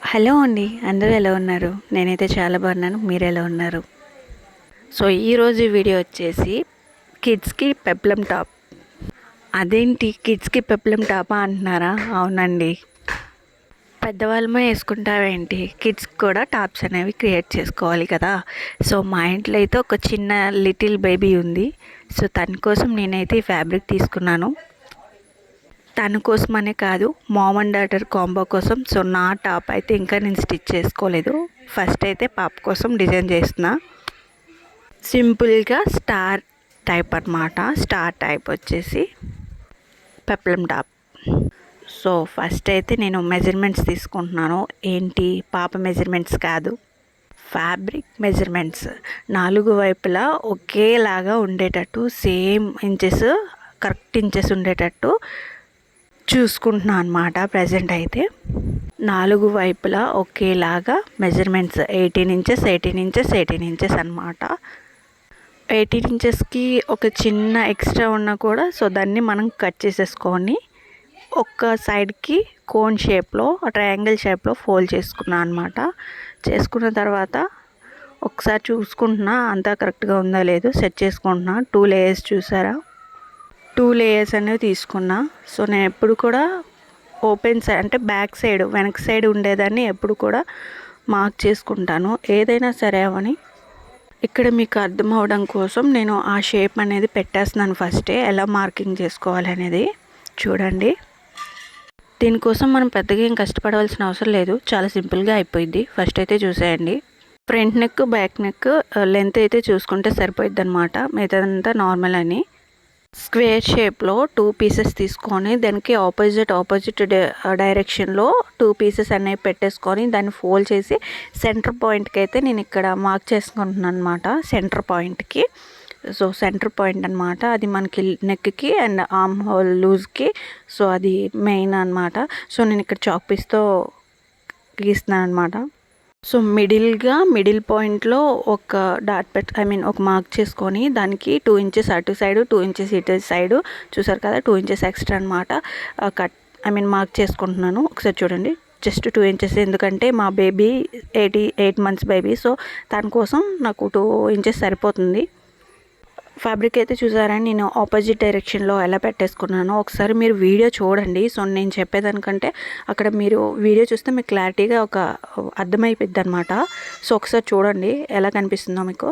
Hello అండి, అందరూ ఎలా ఉన్నారు? నేనైతే చాలా బాగున్నాను. మీరు ఎలా ఉన్నారు? సో ఈరోజు వీడియో వచ్చేసి కిడ్స్కి పెప్లం టాప్. అదేంటి కిడ్స్కి పెప్లం టాపా అంటున్నారా? అవునండి, పెద్దవాళ్ళమే వేసుకుంటావేంటి, కిడ్స్కి కూడా టాప్స్ అనేవి క్రియేట్ చేసుకోవాలి కదా. సో మా ఇంట్లో అయితే ఒక చిన్న లిటిల్ బేబీ ఉంది. సో తన కోసం నేనైతే ఈ ఫ్యాబ్రిక్ తీసుకున్నాను. తన కోసమనే కాదు, మామ్ అండ్ డాటర్ కాంబో కోసం. సో నా టాప్ అయితే ఇంకా నేను స్టిచ్ చేసుకోలేదు. ఫస్ట్ అయితే పాప కోసం డిజైన్ చేస్తున్నా. సింపుల్గా స్టార్ టైప్ అన్నమాట. స్టార్ టైప్ వచ్చేసి పెప్లం టాప్. సో ఫస్ట్ అయితే నేను మెజర్మెంట్స్ తీసుకుంటున్నాను. ఏంటి, పాప మెజర్మెంట్స్ కాదు, ఫ్యాబ్రిక్ మెజర్మెంట్స్. 4 వైపులా ఒకేలాగా ఉండేటట్టు, సేమ్ ఇంచెస్, కరెక్ట్ ఇంచెస్ ఉండేటట్టు చూసుకుంటున్నాను అనమాట. ప్రజెంట్ అయితే 4 వైపులా ఒకేలాగా మెజర్మెంట్స్ 18 ఇంచెస్ 18 ఇంచెస్ 18 ఇంచెస్ అనమాట. 18 ఇంచెస్కి ఒక చిన్న ఎక్స్ట్రా ఉన్నా కూడా సో దాన్ని మనం కట్ చేసేసుకొని ఒక సైడ్కి కోన్ షేప్లో, ట్రయాంగిల్ షేప్లో ఫోల్డ్ చేసుకున్నాను అనమాట. చేసుకున్న తర్వాత ఒకసారి చూసుకుంటున్నా అంతా కరెక్ట్గా ఉందా లేదు సెట్ చేసుకుంటున్నా. 2 లేయర్స్ చూసారా, 2 లేయర్స్ అనేవి తీసుకున్నా. సో నేను ఎప్పుడు కూడా ఓపెన్ సైడ్ అంటే బ్యాక్ సైడ్, వెనక సైడ్ ఉండేదాన్ని ఎప్పుడు కూడా మార్క్ చేసుకుంటాను, ఏదైనా సరే అవని. ఇక్కడ మీకు అర్థం అవడం కోసం నేను ఆ షేప్ అనేది పెట్టేస్తున్నాను ఫస్టే, ఎలా మార్కింగ్ చేసుకోవాలి అనేది. చూడండి, దీనికోసం మనం పెద్దగా ఏం కష్టపడవలసిన అవసరం లేదు, చాలా సింపుల్గా అయిపోయింది. ఫస్ట్ అయితే చూసేయండి, front neck back neck length అయితే చూసుకుంటే సరిపోయిద్ది అనమాట. మిగతాదంతా నార్మల్ అని. స్క్వేర్ షేప్లో 2 పీసెస్ తీసుకొని దానికి ఆపోజిట్ డైరెక్షన్లో 2 పీసెస్ అనేవి పెట్టేసుకొని దాన్ని ఫోల్డ్ చేసి సెంటర్ పాయింట్కి అయితే నేను ఇక్కడ మార్క్ చేసుకుంటున్నాను అనమాట. సెంటర్ పాయింట్కి, సో సెంటర్ పాయింట్ అనమాట అది మనకి నెక్కి అండ్ ఆర్మ్ హోల్ లూజ్కి. సో అది మెయిన్ అనమాట. సో నేను ఇక్కడ చాక్ పీస్తో గీస్తున్నాను అనమాట. సో మిడిల్ పాయింట్లో ఒక డాట్ ఒక మార్క్ చేసుకొని దానికి 2 ఇంచెస్ అటు సైడు 2 ఇంచెస్ ఇటు సైడు చూసారు కదా, 2 ఇంచెస్ ఎక్స్ట్రా అనమాట మార్క్ చేసుకుంటున్నాను. ఒకసారి చూడండి, జస్ట్ 2 ఇంచెస్, ఎందుకంటే మా బేబీ 8 మంత్స్ బేబీ. సో దానికోసం నాకు 2 ఇంచెస్ సరిపోతుంది. ఫ్యాబ్రిక్ అయితే చూసారా నేను ఆపోజిట్ డైరెక్షన్లో ఎలా పెట్టేసుకున్నానో ఒకసారి మీరు వీడియో చూడండి. సో నేను చెప్పేదానికంటే అక్కడ మీరు వీడియో చూస్తే మీకు క్లారిటీగా ఒక అర్థమైపోద్ది అనమాట. సో ఒకసారి చూడండి ఎలా కనిపిస్తుందో మీకు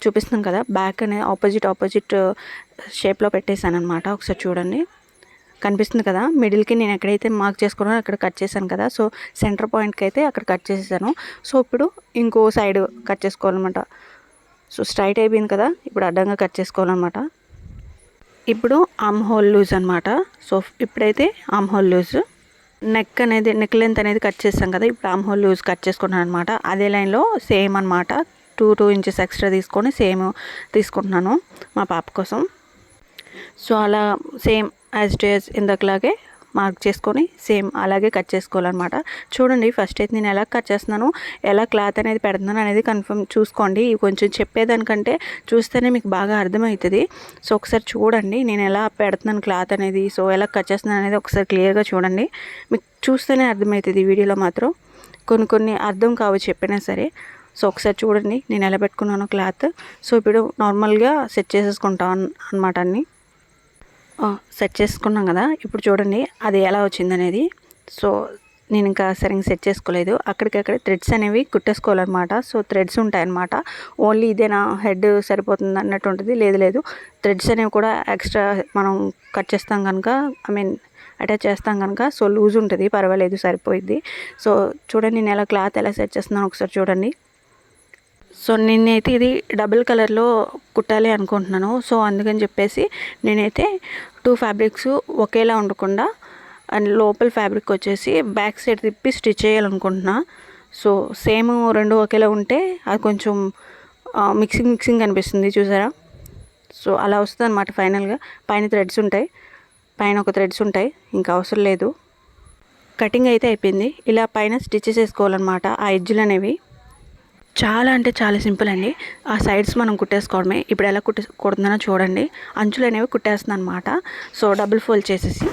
చూపిస్తున్నాం కదా. బ్యాక్ అనేది ఆపోజిట్ షేప్లో పెట్టేశాను అనమాట. ఒకసారి చూడండి, కనిపిస్తుంది కదా. మిడిల్కి నేను ఎక్కడైతే మార్క్ చేసుకున్నానో అక్కడ కట్ చేశాను కదా. సో సెంటర్ పాయింట్కి అయితే అక్కడ కట్ చేసేసాను. సో ఇప్పుడు ఇంకో సైడ్ కట్ చేసుకోవాలన్నమాట. సో స్ట్రైట్ అయిపోయింది కదా, ఇప్పుడు అడ్డంగా కట్ చేసుకోవాలన్నమాట. ఇప్పుడు ఆర్మ్ హోల్ లూజ్ అనమాట. సో ఇప్పుడైతే armhole loose, neck length అనేది కట్ చేస్తాం కదా, ఇప్పుడు ఆర్మ్ హోల్ లూజ్ కట్ చేసుకున్నాను అనమాట. అదే లైన్లో సేమ్ అనమాట 2 ఇంచెస్ ఎక్స్ట్రా తీసుకొని సేమ్ తీసుకుంటున్నాను మా పాప కోసం. సో అలా సేమ్ యాజ్ టు యాజ్ ఇందాకలాగే మార్క్ చేసుకొని సేమ్ అలాగే కట్ చేసుకోవాలన్నమాట. చూడండి, ఫస్ట్ అయితే నేను ఎలా కట్ చేస్తున్నాను, ఎలా క్లాత్ అనేది పెడుతున్నాను అనేది కన్ఫర్మ్ చూసుకోండి. కొంచెం చెప్పేదానికంటే చూస్తేనే మీకు బాగా అర్థమవుతుంది. సో ఒకసారి చూడండి నేను ఎలా పెడుతున్నాను క్లాత్ అనేది, సో ఎలా కట్ చేస్తున్నాను అనేది ఒకసారి క్లియర్గా చూడండి. మీకు చూస్తేనే అర్థమవుతుంది. వీడియోలో మాత్రం కొన్ని అర్థం కావు చెప్పినా సరే. సో ఒకసారి చూడండి నేను ఎలా పెట్టుకున్నాను క్లాత్. సో ఇప్పుడు నార్మల్గా సెట్ చేసేసుకుంటాను అనమాట. అన్నీ సెట్ చేసుకున్నాం కదా, ఇప్పుడు చూడండి అది ఎలా వచ్చిందనేది. సో నేను ఇంకా సరిగ్గా సెట్ చేసుకోలేదు, అక్కడికక్కడే థ్రెడ్స్ అనేవి కుట్టేసుకోవాలన్నమాట. సో థ్రెడ్స్ ఉంటాయన్నమాట. ఓన్లీ ఇదేనా హెడ్ సరిపోతుంది అన్నట్టు ఉంటుంది, లేదు థ్రెడ్స్ అనేవి కూడా ఎక్స్ట్రా మనం కట్ చేస్తాం కనుక అటాచ్ చేస్తాం కనుక సో లూజ్ ఉంటుంది, పర్వాలేదు సరిపోయిద్ది. సో చూడండి నేను ఎలా క్లాత్ ఎలా సెట్ చేస్తున్నాను ఒకసారి చూడండి. సో నేనైతే ఇది డబుల్ కలర్లో కుట్టాలి అనుకుంటున్నాను. సో అందుకని చెప్పేసి నేనైతే 2 ఫ్యాబ్రిక్స్ ఒకేలా ఉండకుండా అండ్ లోపల ఫ్యాబ్రిక్ వచ్చేసి బ్యాక్ సైడ్ తిప్పి స్టిచ్ చేయాలనుకుంటున్నా. సో సేమ్ 2 ఒకేలా ఉంటే అది కొంచెం మిక్సింగ్ అనిపిస్తుంది చూసారా. సో అలా వస్తుంది అనమాట. ఫైనల్గా పైన థ్రెడ్స్ ఉంటాయి, పైన ఒక థ్రెడ్స్ ఉంటాయి, ఇంకా అవసరం లేదు. కటింగ్ అయితే అయిపోయింది. ఇలా పైన స్టిచెస్ వేసుకోవాలన్నమాట. ఆ ఎడ్జ్లు అనేవి చాలా అంటే చాలా సింపుల్ అండి. ఆ సైడ్స్ మనం కుట్టేసుకోవడమే. ఇప్పుడు ఎలా కుడుతున్నానో చూడండి. అంచులు అనేవి కుట్టేస్తున్నాను అనమాట. సో డబుల్ ఫోల్డ్ చేసేసి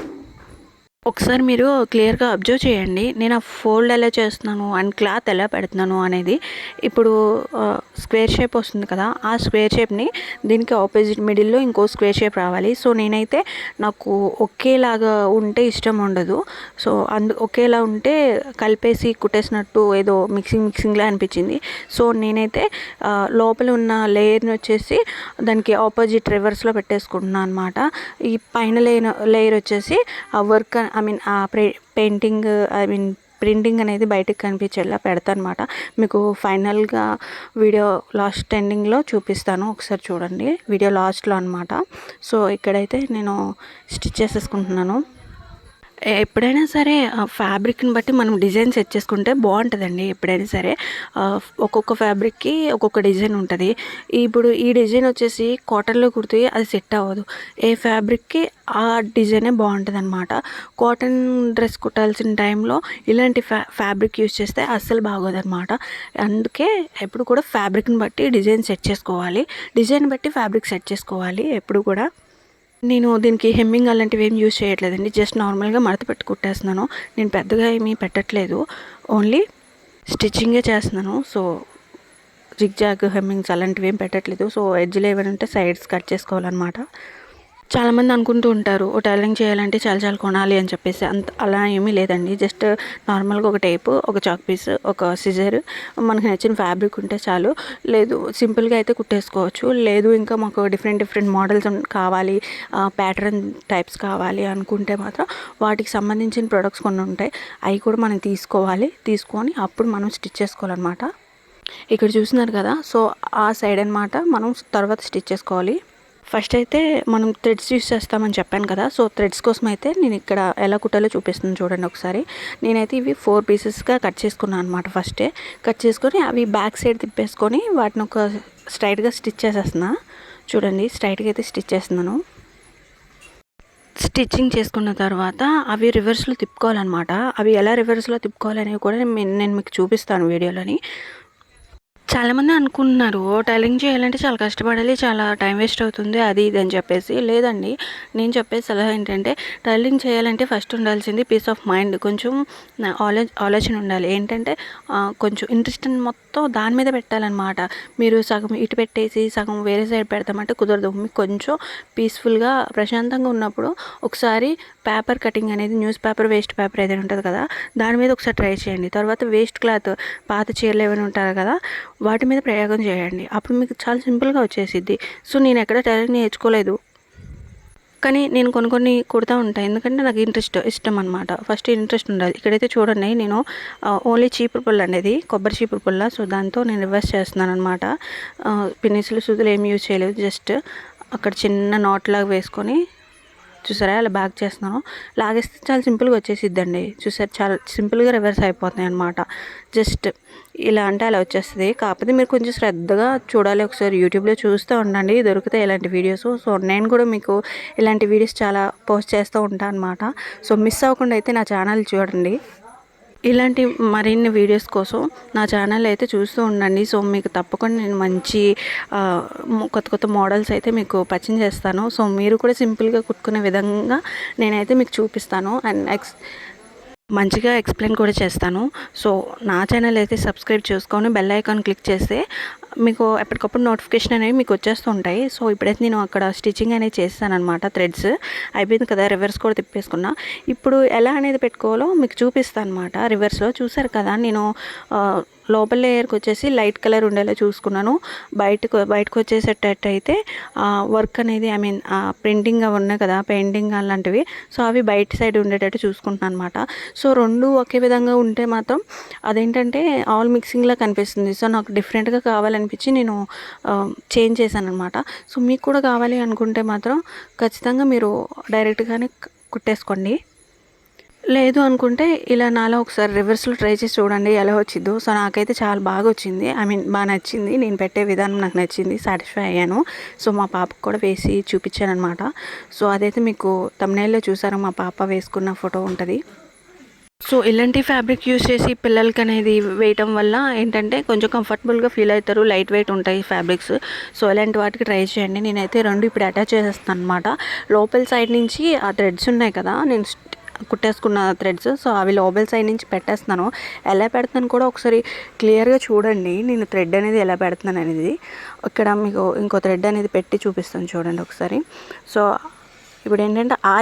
ఒకసారి మీరు క్లియర్గా అబ్జర్వ్ చేయండి, నేను ఆ ఫోల్డ్ ఎలా చేస్తున్నాను అండ్ క్లాత్ ఎలా పెడుతున్నాను అనేది. ఇప్పుడు స్క్వేర్ షేప్ వస్తుంది కదా, ఆ స్క్వేర్ షేప్ని దీనికి ఆపోజిట్ మిడిల్లో ఇంకో స్క్వేర్ షేప్ రావాలి. సో నేనైతే నాకు ఒకేలాగా ఉంటే ఇష్టం ఉండదు. సో ఒకేలా ఉంటే కలిపేసి కుట్టేసినట్టు ఏదో మిక్సింగ్లా అనిపించింది. సో నేనైతే లోపల ఉన్న లేయర్ని వచ్చేసి దానికి ఆపోజిట్ రివర్స్లో పెట్టేసుకుంటున్నాను అనమాట. ఈ పైన లేయర్ వచ్చేసి ఆ వర్క్ ఆ పెయింటింగ్ ప్రింటింగ్ అనేది బయటకు కనిపించేలా పెడతాను అనమాట. మీకు ఫైనల్గా వీడియో లాస్ట్ ఎండింగ్లో చూపిస్తాను, ఒకసారి చూడండి వీడియో లాస్ట్లో అనమాట. సో ఇక్కడైతే నేను స్టిచ్ చేసేసుకుంటున్నాను. ఎప్పుడైనా సరే ఫ్యాబ్రిక్ని బట్టి మనం డిజైన్ సెట్ చేసుకుంటే బాగుంటుందండి. ఎప్పుడైనా సరే ఒక్కొక్క ఫ్యాబ్రిక్కి ఒక్కొక్క డిజైన్ ఉంటుంది. ఇప్పుడు ఈ డిజైన్ వచ్చేసి కాటన్లో కుడితే అది సెట్ అవ్వదు. ఏ ఫ్యాబ్రిక్కి ఆ డిజైనే బాగుంటుంది అనమాట. కాటన్ డ్రెస్ కుట్టాల్సిన టైంలో ఇలాంటి ఫ్యాబ్రిక్ యూజ్ చేస్తే అస్సలు బాగోదన్నమాట. అందుకే ఎప్పుడు కూడా ఫ్యాబ్రిక్ని బట్టి డిజైన్ సెట్ చేసుకోవాలి, డిజైన్ బట్టి ఫ్యాబ్రిక్ సెట్ చేసుకోవాలి ఎప్పుడు కూడా. నేను దీనికి హెమ్మింగ్ అలాంటివి ఏం యూజ్ చేయట్లేదండి, జస్ట్ నార్మల్గా మడత పెట్టి కుట్టేస్తున్నాను. నేను పెద్దగా ఏమీ పెట్టట్లేదు, ఓన్లీ స్టిచ్చింగే చేస్తున్నాను. సో జిగ్జాగ్ హెమ్మింగ్స్ అలాంటివి ఏం పెట్టట్లేదు. సో ఎడ్జ్లు ఏమైనా ఉంటే సైడ్స్ కట్ చేసుకోవాలన్నమాట. చాలామంది అనుకుంటూ ఉంటారు టైలరింగ్ చేయాలంటే చాలా కొనాలి అని చెప్పేసి. అలా ఏమీ లేదండి. జస్ట్ నార్మల్గా ఒక టేపు, ఒక చాక్ పీస్, ఒక సిజర్, మనకు నచ్చిన ఫ్యాబ్రిక్ ఉంటే చాలు. లేదు సింపుల్గా అయితే కుట్టేసుకోవచ్చు. లేదు ఇంకా మాకు డిఫరెంట్ మోడల్స్ కావాలి, ప్యాటర్న్ టైప్స్ కావాలి అనుకుంటే మాత్రం వాటికి సంబంధించిన ప్రొడక్ట్స్ కొన్ని ఉంటాయి, అవి కూడా మనం తీసుకొని అప్పుడు మనం స్టిచ్ చేసుకోవాలన్నమాట. ఇక్కడ చూస్తున్నారు కదా, సో ఆ సైడ్ అనమాట మనం తర్వాత స్టిచ్ చేసుకోవాలి. ఫస్ట్ అయితే మనం థ్రెడ్స్ యూస్ చేస్తామని చెప్పాను కదా, సో థ్రెడ్స్ కోసం అయితే నేను ఇక్కడ ఎలా కుట్టాలో చూపిస్తున్నాను చూడండి ఒకసారి. నేనైతే ఇవి 4 పీసెస్గా కట్ చేసుకున్నాను అనమాట. ఫస్టే కట్ చేసుకొని అవి బ్యాక్ సైడ్ తిప్పేసుకొని వాటిని ఒక స్ట్రైట్గా స్టిచ్ చేసేస్తున్నా. చూడండి స్ట్రైట్గా అయితే స్టిచ్ చేస్తున్నాను. స్టిచ్చింగ్ చేసుకున్న తర్వాత అవి రివర్స్లో తిప్పుకోవాలన్నమాట. అవి ఎలా రివర్స్లో తిప్పుకోవాలనేవి కూడా నేను మీకు చూపిస్తాను వీడియోలోని. చాలామంది అనుకుంటున్నారు టైలరింగ్ చేయాలంటే చాలా కష్టపడాలి, చాలా టైం వేస్ట్ అవుతుంది, అది ఇది అని చెప్పేసి. లేదండి, నేను చెప్పే సలహా ఏంటంటే టైలరింగ్ చేయాలంటే ఫస్ట్ ఉండాల్సింది పీస్ ఆఫ్ మైండ్, కొంచెం ఆలోచన ఉండాలి. ఏంటంటే కొంచెం ఇంట్రెస్ట్ మొత్తం దాని మీద పెట్టాలన్నమాట. మీరు సగం ఇటు పెట్టేసి సగం వేరే సైడ్ పెడతామంటే కుదరదు. మీకు కొంచెం పీస్ఫుల్గా ప్రశాంతంగా ఉన్నప్పుడు ఒకసారి పేపర్ కటింగ్ అనేది, న్యూస్ పేపర్, వేస్ట్ పేపర్ ఏదైనా ఉంటుంది కదా, దాని మీద ఒకసారి ట్రై చేయండి. తర్వాత వేస్ట్ క్లాత్, పాత చీరలు ఏమైనా ఉంటారు కదా, వాటి మీద ప్రయోగం చేయండి. అప్పుడు మీకు చాలా సింపుల్గా వచ్చేసిద్ది. సో నేను ఎక్కడ టైలరింగ్ నేర్చుకోలేదు, కానీ నేను కొన్ని కుడతా ఉంటాను, ఎందుకంటే నాకు ఇష్టం అనమాట. ఫస్ట్ ఇంట్రెస్ట్ ఉండాలి. ఇక్కడైతే చూడండి, నేను ఓన్లీ చీపురు పుల్ల అనేది కొబ్బరి చీపురు పుల్ల, సో దాంతో నేను రివర్స్ చేస్తున్నాను అనమాట. పిన్నిసులు సూదులు ఏమి యూజ్ చేయలేదు, జస్ట్ అక్కడ చిన్న నాట్ లాగా వేసుకొని చూసారా అలా బ్యాక్ చేస్తున్నాను. లాగేస్తే చాలా సింపుల్గా వచ్చేసిద్దండి. చూసారు, చాలా సింపుల్గా రివర్స్ అయిపోతున్నాయి అనమాట. జస్ట్ ఇలా అంటే అలా వచ్చేస్తుంది. కాకపోతే మీరు కొంచెం శ్రద్ధగా చూడాలి. ఒకసారి యూట్యూబ్లో చూస్తూ ఉండండి, దొరుకుతాయి ఇలాంటి వీడియోస్. సో నేను కూడా మీకు ఇలాంటి వీడియోస్ చాలా పోస్ట్ చేస్తూ ఉంటాను అనమాట. సో మిస్ అవ్వకుండా అయితే నా ఛానల్ చూడండి. ఇలాంటి మరిన్ని వీడియోస్ కోసం నా ఛానల్ అయితే చూస్తూ ఉండండి. సో మీకు తప్పకుండా నేను మంచి కొత్త మోడల్స్ అయితే మీకు పరిచయం చేస్తాను. సో మీరు కూడా సింపుల్గా కుట్టుకునే విధంగా నేనైతే మీకు చూపిస్తాను అండ్ మంచిగా ఎక్స్ప్లెయిన్ కూడా చేస్తాను. సో నా ఛానల్ అయితే సబ్స్క్రైబ్ చేసుకొని బెల్ ఐకాన్ క్లిక్ చేస్తే మీకు ఎప్పటికప్పుడు నోటిఫికేషన్ అనేవి మీకు వచ్చేస్తూ ఉంటాయి. సో ఇప్పుడైతే నేను అక్కడ స్టిచ్చింగ్ అనేది చేస్తాను అనమాట. థ్రెడ్స్ అయిపోయింది కదా, రివర్స్ కూడా తిప్పేసుకున్నా. ఇప్పుడు ఎలా అనేది పెట్టుకోవాలో మీకు చూపిస్తాను అనమాట. రివర్స్లో చూసారు కదా, నేను లోపల లేయర్కి వచ్చేసి లైట్ కలర్ ఉండేలా చూసుకున్నాను. బయటకు వచ్చేసేటట్టు అయితే వర్క్ అనేది ప్రింటింగ్ అవి ఉన్నాయి కదా, పెయింటింగ్ అలాంటివి, సో అవి బయట సైడ్ ఉండేటట్టు చూసుకుంటున్నాను అనమాట. సో రెండు ఒకే విధంగా ఉంటే మాత్రం అదేంటంటే ఆల్ మిక్సింగ్లా కనిపిస్తుంది. సో నాకు డిఫరెంట్గా కావాలనిపించి నేను చేంజ్ చేశాను అనమాట. సో మీకు కూడా కావాలి అనుకుంటే మాత్రం ఖచ్చితంగా మీరు డైరెక్ట్గానే కుట్టేసుకోండి. లేదు అనుకుంటే ఇలా నాలో ఒకసారి రివర్స్లో ట్రై చేసి చూడండి ఎలా వచ్చిందో. సో నాకైతే చాలా బాగా వచ్చింది, బాగా నచ్చింది. నేను పెట్టే విధానం నాకు నచ్చింది, సాటిస్ఫై అయ్యాను. సో మా పాపకు కూడా వేసి చూపించాను అనమాట. సో అదైతే మీకు తమ్నైల్లో చూసారు, మా పాప వేసుకున్న ఫోటో ఉంటుంది. సో ఇలాంటి ఫ్యాబ్రిక్ యూస్ చేసి పిల్లలకి అనేది వేయటం వల్ల ఏంటంటే కొంచెం కంఫర్టబుల్గా ఫీల్ అవుతారు, లైట్ వెయిట్ ఉంటాయి ఫ్యాబ్రిక్స్. సో ఇలాంటి వాటికి ట్రై చేయండి. నేనైతే రెండు ఇప్పుడు అటాచ్ చేసేస్తాను అనమాట. లోపల సైడ్ నుంచి ఆ థ్రెడ్స్ ఉన్నాయి కదా, నేను కుట్టేసుకున్న థ్రెడ్స్. సో అవి లోపల సైడ్ నుంచి పెట్టేస్తున్నాను. ఎలా పెడుతున్నాను కూడా ఒకసారి క్లియర్గా చూడండి, నేను థ్రెడ్ అనేది ఎలా పెడుతున్నాను అనేది. ఇక్కడ మీకు ఇంకో థ్రెడ్ అనేది పెట్టి చూపిస్తాను చూడండి ఒకసారి. సో ఇప్పుడు ఏంటంటే ఆ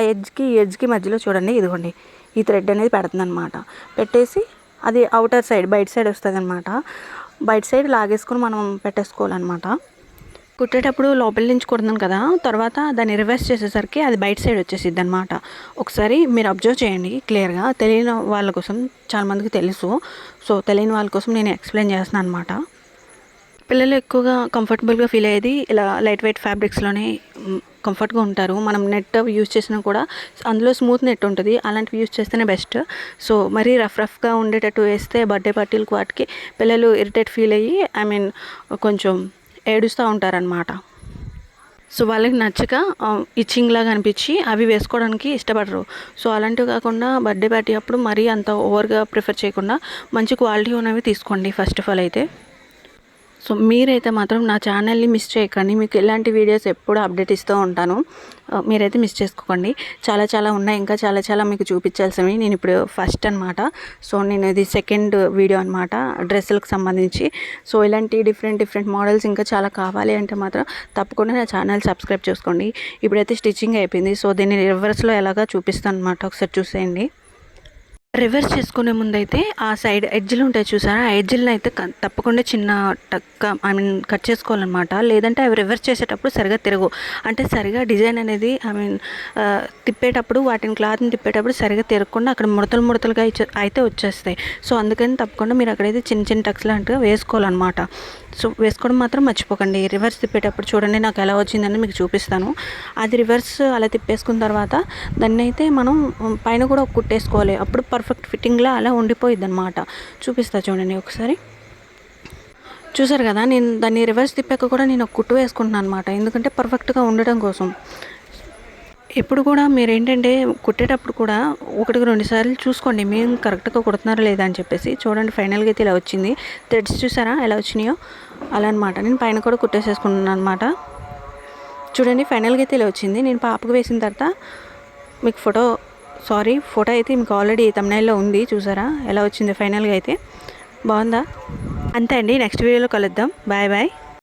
ఎడ్జ్కి మధ్యలో చూడండి, ఇదిగోండి ఈ థ్రెడ్ అనేది పెడుతుంది అనమాట. పెట్టేసి అది అవుటర్ సైడ్ బయట సైడ్ వస్తుంది అనమాట. బయట సైడ్ లాగేసుకొని మనం పెట్టేసుకోవాలన్నమాట. కుట్టేటప్పుడు లోపల నుంచి కుడుతున్నాను కదా, తర్వాత దాన్ని రివర్స్ చేసేసరికి అది బయట సైడ్ వచ్చేసిద్ది అనమాట. ఒకసారి మీరు అబ్జర్వ్ చేయండి క్లియర్గా. తెలియని వాళ్ళ కోసం, చాలామందికి తెలుసు, సో తెలియని వాళ్ళ కోసం నేను ఎక్స్ప్లెయిన్ చేస్తున్నాను అనమాట. పిల్లలు ఎక్కువగా కంఫర్టబుల్గా ఫీల్ అయ్యేది ఇలా లైట్ వెయిట్ ఫ్యాబ్రిక్స్లోనే కంఫర్ట్గా ఉంటారు. మనం నెట్ యూజ్ చేసినా కూడా అందులో స్మూత్ నెట్ ఉంటుంది, అలాంటివి యూజ్ చేస్తేనే బెస్ట్. సో మరీ రఫ్గా ఉండేటట్టు వేస్తే బర్త్డే పార్టీలకు వాటికి పిల్లలు ఇరిటేట్ ఫీల్ అయ్యి కొంచెం ఏడుస్తూ ఉంటారనమాట. సో వాళ్ళకి నచ్చక ఇచ్చింగ్ లాగా అనిపించి అవి వేసుకోవడానికి ఇష్టపడరు. సో అలాంటివి కాకుండా బర్త్డే పార్టీ అప్పుడు మరీ అంత ఓవర్గా ప్రిఫర్ చేయకుండా మంచి క్వాలిటీ ఉన్నవి తీసుకోండి ఫస్ట్ ఆఫ్ ఆల్ అయితే. సో మీరైతే మాత్రం నా ఛానల్ని మిస్ చేయకండి, మీకు ఇలాంటి వీడియోస్ ఎప్పుడు అప్డేట్ ఇస్తూ ఉంటాను. మీరైతే మిస్ చేసుకోకండి. చాలా ఉన్నాయి, ఇంకా చాలా మీకు చూపించాల్సినవి. నేను ఇప్పుడు ఫస్ట్ అనమాట. సో నేను ఇది సెకండ్ వీడియో అనమాట డ్రెస్సులకు సంబంధించి. సో ఇలాంటి డిఫరెంట్ మోడల్స్ ఇంకా చాలా కావాలి అంటే మాత్రం తప్పకుండా నా ఛానల్ సబ్స్క్రైబ్ చేసుకోండి. ఇప్పుడైతే స్టిచ్చింగ్ అయిపోయింది. సో దీన్ని రివర్స్లో ఎలాగా చూపిస్తాను అనమాట, ఒకసారి చూసేయండి. రివర్స్ చేసుకునే ముందైతే ఆ సైడ్ ఎడ్జ్లు ఉంటాయి చూసారా, ఆ ఎడ్జ్లను అయితే తప్పకుండా చిన్న కట్ చేసుకోవాలన్నమాట. లేదంటే అవి రివర్స్ చేసేటప్పుడు సరిగా తిరగవు. అంటే సరిగా డిజైన్ అనేది తిప్పేటప్పుడు వాటిని క్లాత్ని తిప్పేటప్పుడు సరిగా తిరగకుండా అక్కడ ముడతలుగా అయితే వచ్చేస్తాయి. సో అందుకని తప్పకుండా మీరు అక్కడైతే చిన్న టక్స్ లాంటిగా వేసుకోవాలన్నమాట. సో వేసుకోవడం మాత్రం మర్చిపోకండి. రివర్స్ తిప్పేటప్పుడు చూడండి నాకు ఎలా వచ్చిందని మీకు చూపిస్తాను. అది రివర్స్ అలా తిప్పేసుకున్న తర్వాత దాన్ని అయితే మనం పైన కూడా కుట్టేసుకోవాలి. అప్పుడు పర్ఫెక్ట్ ఫిట్టింగ్లా అలా ఉండిపోయిద్ది అనమాట. చూపిస్తా చూడండి ఒకసారి. చూసారు కదా, నేను దాన్ని రివర్స్ తిప్పాక కూడా నేను ఒక కుట్టు వేసుకుంటున్నాను అనమాట, ఎందుకంటే పర్ఫెక్ట్గా ఉండడం కోసం. ఎప్పుడు కూడా మీరు ఏంటంటే కుట్టేటప్పుడు కూడా 1-2 సార్లు చూసుకోండి మేము కరెక్ట్గా కుడుతున్నారా లేదా అని చెప్పేసి. చూడండి ఫైనల్గా అయితే ఇలా వచ్చింది. థ్రెడ్స్ చూసారా ఎలా వచ్చినాయో అలా అనమాట. నేను పైన కూడా కుట్టేసేసుకున్నాను అనమాట. చూడండి ఫైనల్గా అయితే ఇలా వచ్చింది. నేను పాపకు వేసిన తర్వాత మీకు ఫోటో అయితే మీకు ఆల్రెడీ తమ్నైల్లో ఉంది, చూసారా ఎలా వచ్చింది ఫైనల్గా అయితే. బాగుందా? అంతే అండి, నెక్స్ట్ వీడియోలో కలుద్దాం. బాయ్.